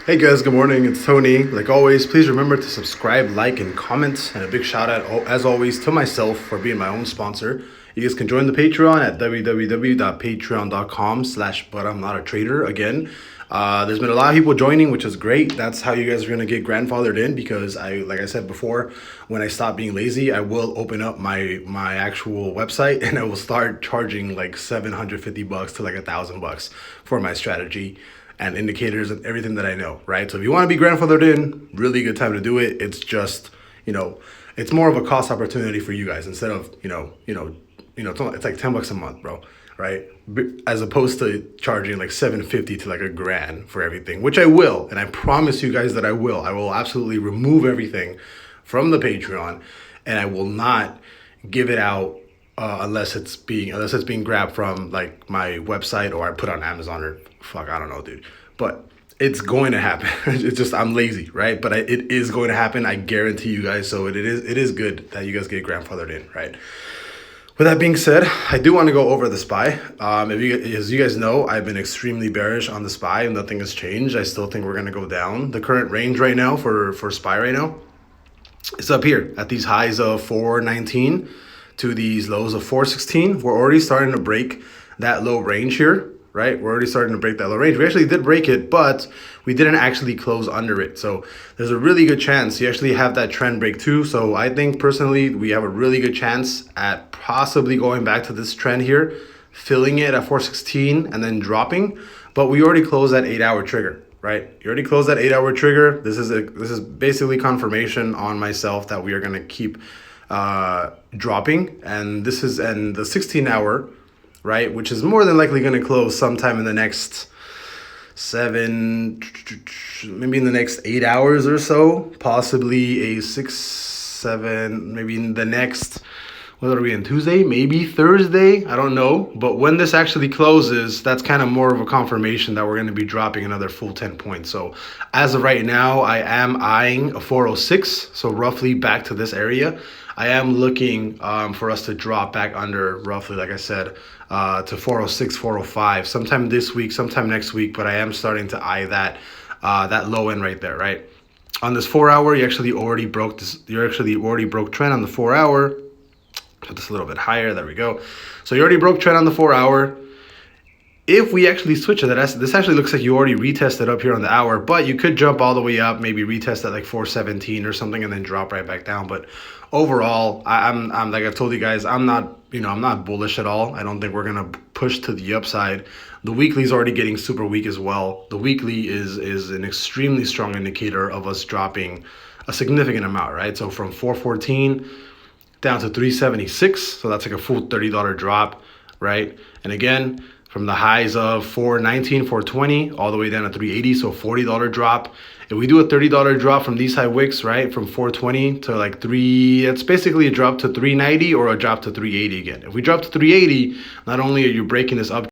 Hey guys, good morning. It's Tony. Like always, please remember to subscribe, like, and comment. And a big shout out, as always, to myself for being my own sponsor. You guys can join the Patreon at www.patreon.com/but I'm not a trader. Again, there's been a lot of people joining, which is great. That's how you guys are gonna get grandfathered in because like I said before, when I stop being lazy, I will open up my actual website and I will start charging like $750 to like $1,000 for my strategy and indicators and everything that I know, right? So if you want to be grandfathered in, really good time to do it. It's just, it's more of a cost opportunity for you guys instead of, it's like $10 a month, bro, right? As opposed to charging like $750 to like $1,000 for everything, which I will, and I promise you guys that I will. I will absolutely remove everything from the Patreon, and I will not give it out unless it's being grabbed from like my website or I put on Amazon or I don't know, dude. But it's going to happen. It's just I'm lazy, right? But it is going to happen. I guarantee you guys. So it is good that you guys get grandfathered in, right? With that being said, I do want to go over the SPY. As you guys know, I've been extremely bearish on the SPY and nothing has changed. I still think we're going to go down. The current range right now for SPY right now, it's up here at these highs of 419 to these lows of 416. We're already starting to break that low range here, right? We're already starting to break that low range. We actually did break it, but we didn't actually close under it. So there's a really good chance you actually have that trend break too. So I think personally, we have a really good chance at possibly going back to this trend here, filling it at 416 and then dropping. But we already closed that 8-hour trigger, right? You already closed that 8-hour trigger. This is basically confirmation on myself that we are going to keep dropping. And the 16-hour, right, which is more than likely going to close sometime in the next maybe in the next 8 hours or so, possibly a 6, 7, maybe in the next, what are we in, Tuesday, maybe Thursday, I don't know. But when this actually closes, that's kind of more of a confirmation that we're going to be dropping another full 10 points. So as of right now, I am eyeing a 406, so roughly back to this area. I am looking for us to drop back under roughly, like I said, to 406, 405, sometime this week, sometime next week. But I am starting to eye that low end right there, right? On this 4-hour, you actually already broke trend on the 4-hour. Put this a little bit higher. There we go. So you already broke trend on the 4-hour. If we actually switch it, this actually looks like you already retested up here on the hour, but you could jump all the way up, maybe retest at like 417 or something, and then drop right back down. But overall, I'm like I've told you guys, I'm not bullish at all. I don't think we're gonna push to the upside. The weekly is already getting super weak as well. The weekly is an extremely strong indicator of us dropping a significant amount, right? So from 414 down to 376, so that's like a full $30 drop, right? And again, from the highs of 419, 420, all the way down to 380, so $40 drop. If we do a $30 drop from these high wicks, right, from 420 to like it's basically a drop to 390 or a drop to 380 again. If we drop to 380, not only are you breaking this up